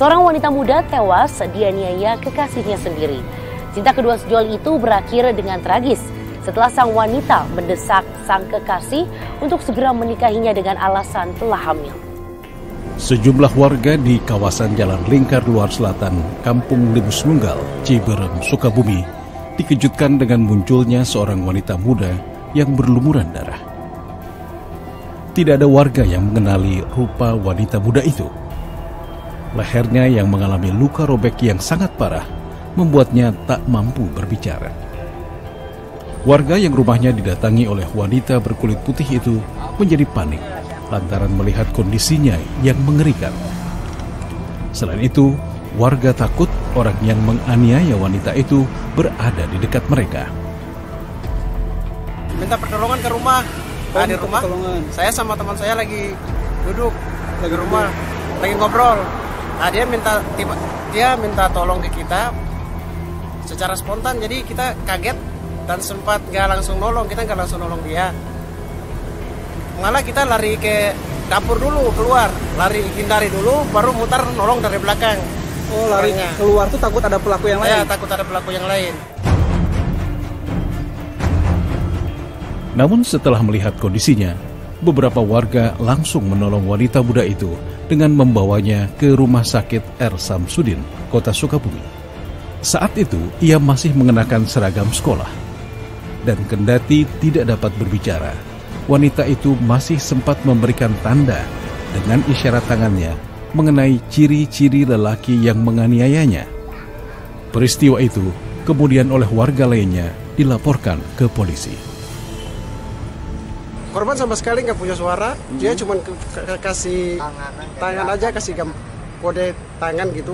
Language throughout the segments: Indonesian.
Seorang wanita muda tewas dianiaya kekasihnya sendiri. Cinta kedua sejoli itu berakhir dengan tragis setelah sang wanita mendesak sang kekasih untuk segera menikahinya dengan alasan telah hamil. Sejumlah warga di kawasan Jalan Lingkar Luar Selatan, Kampung Limus Nunggal, Ciberem, Sukabumi, dikejutkan dengan munculnya seorang wanita muda yang berlumuran darah. Tidak ada warga yang mengenali rupa wanita muda itu. Lehernya yang mengalami luka robek yang sangat parah membuatnya tak mampu berbicara. Warga yang rumahnya didatangi oleh wanita berkulit putih itu menjadi panik lantaran melihat kondisinya yang mengerikan. Selain itu, warga takut orang yang menganiaya wanita itu berada di dekat mereka. Minta pertolongan ke rumah. Di rumah, saya sama teman saya lagi duduk di rumah, lagi ngobrol. Nah, dia minta tolong ke kita secara spontan, jadi kita kaget dan sempat nggak langsung nolong, kita nggak langsung nolong dia. Malah kita lari ke dapur dulu, keluar, lari hindari dulu, baru mutar nolong dari belakang. Oh, lari keluar tuh takut ada pelaku yang lain? Ya, takut ada pelaku yang lain. Namun setelah melihat kondisinya, beberapa warga langsung menolong wanita muda itu dengan membawanya ke Rumah Sakit R. Samsudin, Kota Sukabumi. Saat itu, ia masih mengenakan seragam sekolah. Dan kendati tidak dapat berbicara, wanita itu masih sempat memberikan tanda dengan isyarat tangannya mengenai ciri-ciri lelaki yang menganiayanya. Peristiwa itu kemudian oleh warga lainnya dilaporkan ke polisi. Korban sama sekali nggak punya suara, dia cuma kasih tangan aja, kasih kode tangan gitu.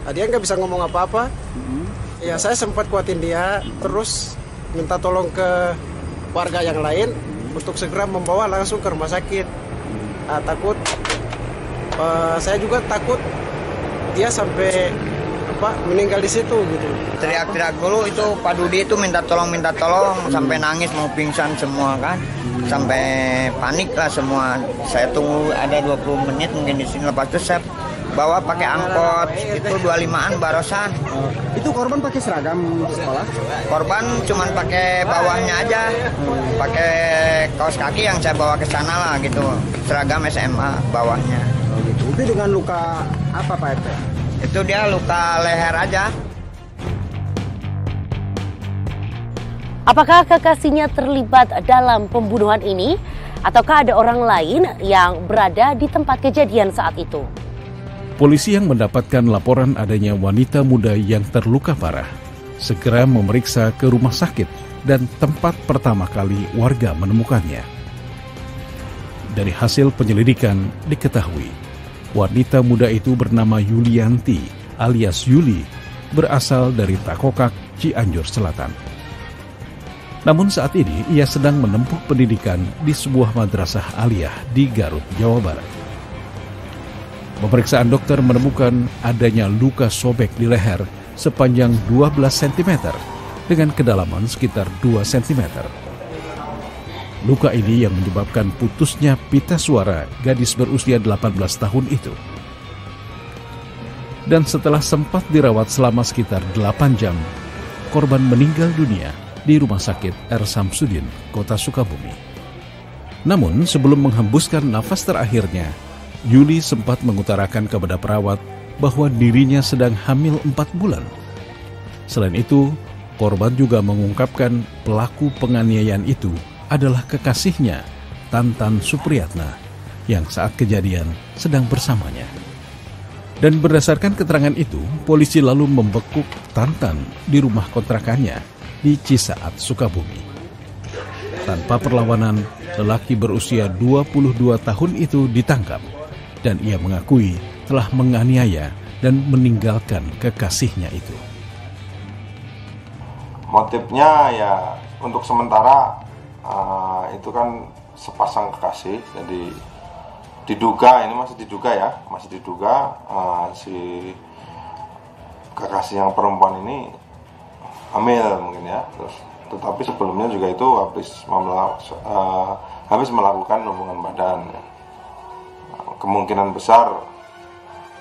Nah, dia nggak bisa ngomong apa-apa. Ya, saya sempat kuatin dia, terus minta tolong ke warga yang lain untuk segera membawa langsung ke rumah sakit. Nah, saya juga takut dia sampai meninggal di situ gitu. Teriak-teriak dulu itu Pak Dudi itu minta tolong sampai nangis mau pingsan semua kan. Sampai panik lah semua. Saya tunggu ada 20 menit mungkin di sini, lepas itu saya bawa pakai angkot itu 25-an barusan. Itu korban pakai seragam sekolah? Korban cuman pakai bawahnya aja. Pakai kaos kaki yang saya bawa ke sana lah gitu. Seragam SMA bawahnya. Itu dengan luka apa Pak RT? Itu dia luka leher aja. Apakah kekasihnya terlibat dalam pembunuhan ini? Ataukah ada orang lain yang berada di tempat kejadian saat itu? Polisi yang mendapatkan laporan adanya wanita muda yang terluka parah segera memeriksa ke rumah sakit dan tempat pertama kali warga menemukannya. Dari hasil penyelidikan diketahui wanita muda itu bernama Yulianti alias Yuli, berasal dari Takokak, Cianjur Selatan. Namun saat ini ia sedang menempuh pendidikan di sebuah madrasah aliyah di Garut, Jawa Barat. Pemeriksaan dokter menemukan adanya luka sobek di leher sepanjang 12 cm dengan kedalaman sekitar 2 cm. Luka ini yang menyebabkan putusnya pita suara gadis berusia 18 tahun itu. Dan setelah sempat dirawat selama sekitar 8 jam, korban meninggal dunia di Rumah Sakit R. Samsudin, Kota Sukabumi. Namun sebelum menghembuskan nafas terakhirnya, Yuli sempat mengutarakan kepada perawat bahwa dirinya sedang hamil 4 bulan. Selain itu, korban juga mengungkapkan pelaku penganiayaan itu adalah kekasihnya, Tantan Supriyatna, yang saat kejadian sedang bersamanya. Dan berdasarkan keterangan itu, polisi lalu membekuk Tantan di rumah kontrakannya di Cisaat, Sukabumi. Tanpa perlawanan, lelaki berusia 22 tahun itu ditangkap dan ia mengakui telah menganiaya dan meninggalkan kekasihnya itu. Motifnya ya untuk sementara itu kan sepasang kekasih, jadi diduga, ini masih diduga si kekasih yang perempuan ini hamil mungkin ya, tetapi sebelumnya juga itu habis melakukan hubungan badan. Kemungkinan besar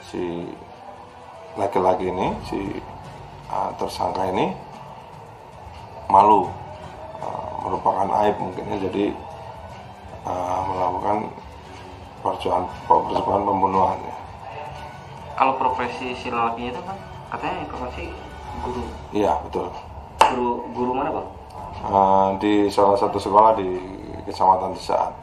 si laki-laki ini, si tersangka ini malu, merupakan aib mungkinnya, jadi melakukan percobaan pembunuhan. Kalau profesi si lelakinya itu kan katanya profesi guru. Iya, betul. Guru mana, Bang? Di salah satu sekolah di Kecamatan Desaan.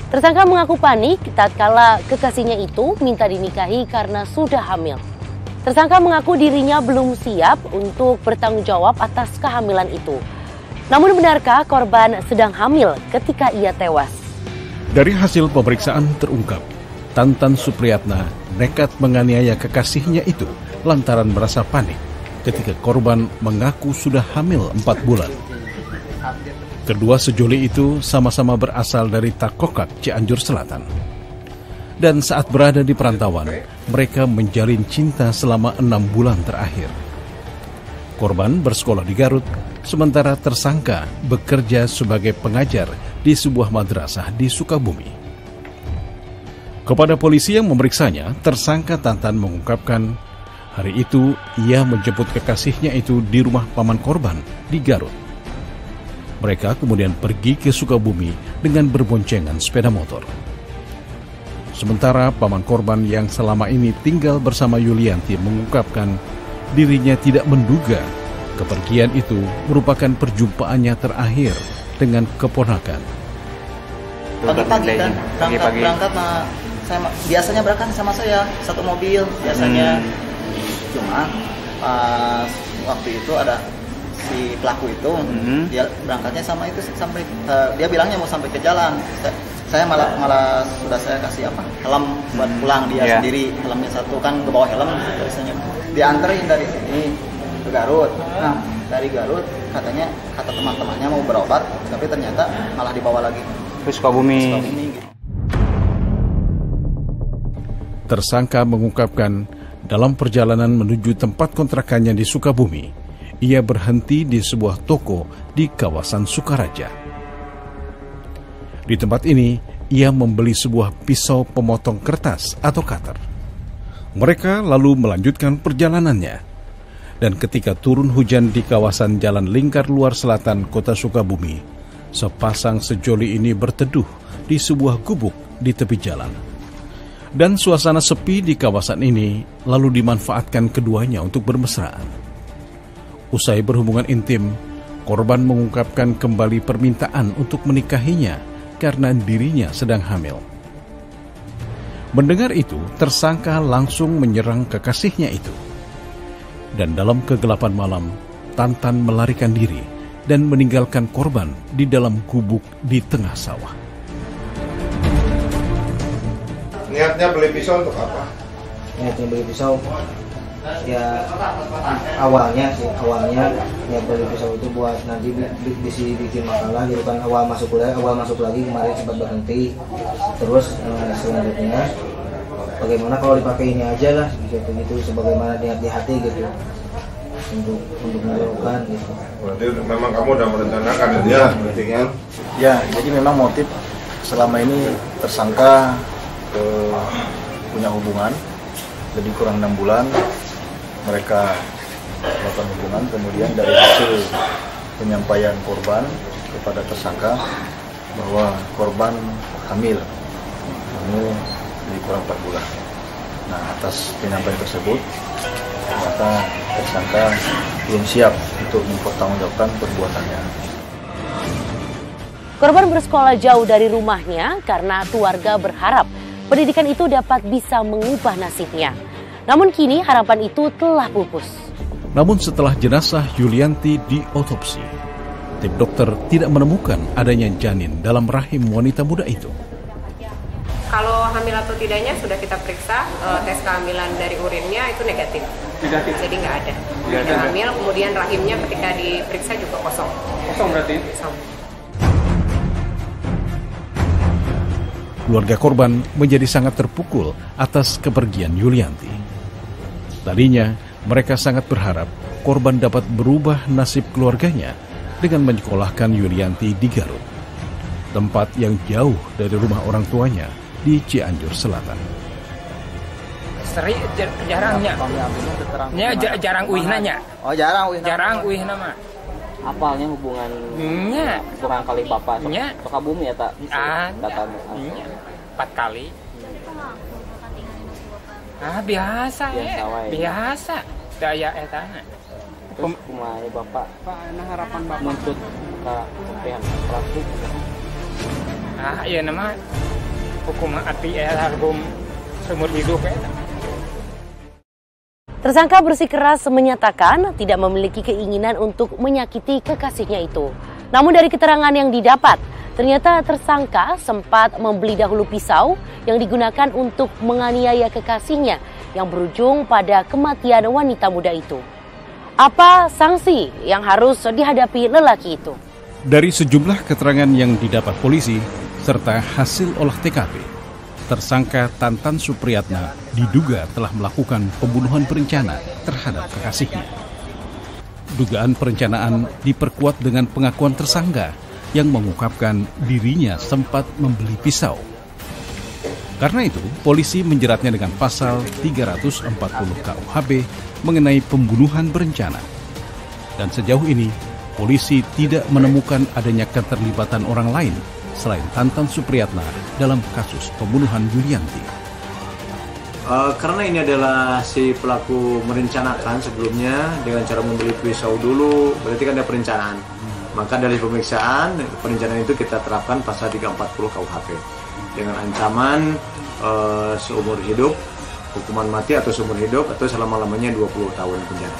Tersangka mengaku panik tatkala kekasihnya itu minta dinikahi karena sudah hamil. Tersangka mengaku dirinya belum siap untuk bertanggung jawab atas kehamilan itu. Namun benarkah korban sedang hamil ketika ia tewas? Dari hasil pemeriksaan terungkap, Tantan Supriyatna nekat menganiaya kekasihnya itu lantaran merasa panik ketika korban mengaku sudah hamil 4 bulan. Kedua sejoli itu sama-sama berasal dari Takokak, Cianjur Selatan. Dan saat berada di perantauan, mereka menjalin cinta selama 6 bulan terakhir. Korban bersekolah di Garut, sementara tersangka bekerja sebagai pengajar di sebuah madrasah di Sukabumi. Kepada polisi yang memeriksanya, tersangka Tantan mengungkapkan hari itu ia menjemput kekasihnya itu di rumah paman korban di Garut. Mereka kemudian pergi ke Sukabumi dengan berboncengan sepeda motor. Sementara paman korban yang selama ini tinggal bersama Yulianti mengungkapkan dirinya tidak menduga kepergian itu merupakan perjumpaannya terakhir dengan keponakan. Pagi-pagi kan, berangkat biasanya berangkat sama saya, satu mobil biasanya. Cuma pas waktu itu ada si pelaku itu, dia berangkatnya sama itu sampai dia bilangnya mau sampai ke jalan. Saya malah sudah saya kasih helm buat pulang, dia sendiri helmnya satu, kan ke bawah helm biasanya. Dianterin dari sini ke Garut. Nah, dari Garut kata teman-temannya mau berobat, tapi ternyata malah dibawa lagi ke Sukabumi. Tersangka mengungkapkan dalam perjalanan menuju tempat kontrakannya di Sukabumi, ia berhenti di sebuah toko di kawasan Sukaraja. Di tempat ini, ia membeli sebuah pisau pemotong kertas atau cutter. Mereka lalu melanjutkan perjalanannya. Dan ketika turun hujan di kawasan Jalan Lingkar Luar Selatan, Kota Sukabumi, sepasang sejoli ini berteduh di sebuah gubuk di tepi jalan. Dan suasana sepi di kawasan ini lalu dimanfaatkan keduanya untuk bermesraan. Usai berhubungan intim, korban mengungkapkan kembali permintaan untuk menikahinya karena dirinya sedang hamil. Mendengar itu, tersangka langsung menyerang kekasihnya itu. Dan dalam kegelapan malam, Tantan melarikan diri dan meninggalkan korban di dalam gubuk di tengah sawah. Niatnya beli pisau untuk apa? Niatnya beli pisau, ya awalnya niat beli pisau itu buat nanti bikin makalah gitu kan. Awal masuk lagi kemarin sempat berhenti. Terus selanjutnya bagaimana kalau dipakai ini aja lah gitu sebagaimana niat di hati gitu untuk melakukan gitu. Berarti memang kamu udah merencanakan ya? Berarti kan? Ya, jadi memang motif selama ini tersangka punya hubungan lebih kurang 6 bulan. Mereka melakukan hubungan, kemudian dari hasil penyampaian korban kepada tersangka bahwa korban hamil lebih kurang 4 bulan. Nah, atas penyampaian tersebut, ternyata tersangka belum siap untuk mempertanggungjawabkan perbuatannya. Korban bersekolah jauh dari rumahnya karena keluarga berharap pendidikan itu dapat bisa mengubah nasibnya. Namun kini harapan itu telah pupus. Namun setelah jenazah Yulianti diotopsi, tim dokter tidak menemukan adanya janin dalam rahim wanita muda itu. Kalau hamil atau tidaknya sudah kita periksa, tes kehamilan dari urinnya itu negatif. Jadi nggak ada. Tidak hamil, kemudian rahimnya ketika diperiksa juga kosong. Kosong berarti? Kosong. Keluarga korban menjadi sangat terpukul atas kepergian Yulianti. Tadinya, mereka sangat berharap korban dapat berubah nasib keluarganya dengan menyekolahkan Yulianti di Garut, tempat yang jauh dari rumah orang tuanya di Cianjur Selatan. Jarangnya. Jarang uihnanya. Oh, jarang uihna. Jarang uihna mah. Apalnya hubungan kurang kali Bapak Sukabumi ya tak? Datang 4 kali. Biasa ya. Biasa. Daya eta. Terus kumaha Bapak? Harapan Bapak menuntut ka sampean pelaku. Ieu nama hukum ati hukum seumur hidup eta. Tersangka bersikeras menyatakan tidak memiliki keinginan untuk menyakiti kekasihnya itu. Namun dari keterangan yang didapat, ternyata tersangka sempat membeli dahulu pisau yang digunakan untuk menganiaya kekasihnya yang berujung pada kematian wanita muda itu. Apa sanksi yang harus dihadapi lelaki itu? Dari sejumlah keterangan yang didapat polisi serta hasil olah TKP, tersangka Tantan Supriyatna diduga telah melakukan pembunuhan berencana terhadap kekasihnya. Dugaan perencanaan diperkuat dengan pengakuan tersangka yang mengungkapkan dirinya sempat membeli pisau. Karena itu, polisi menjeratnya dengan pasal 340 KUHP mengenai pembunuhan berencana. Dan sejauh ini, polisi tidak menemukan adanya keterlibatan orang lain selain Tantan Supriyatna dalam kasus pembunuhan Yulianti. Karena ini adalah si pelaku merencanakan sebelumnya dengan cara membeli pisau dulu, berarti kan ada perencanaan. Maka dari pemeriksaan, perencanaan itu kita terapkan pasal 340 KUHP dengan ancaman seumur hidup, hukuman mati atau seumur hidup atau selama-lamanya 20 tahun penjara.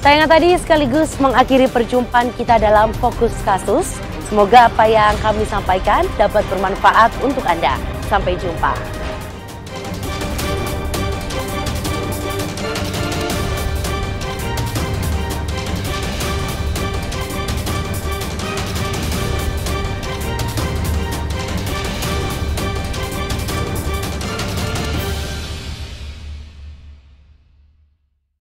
Tayangan tadi sekaligus mengakhiri perjumpaan kita dalam Fokus Kasus. Semoga apa yang kami sampaikan dapat bermanfaat untuk Anda. Sampai jumpa.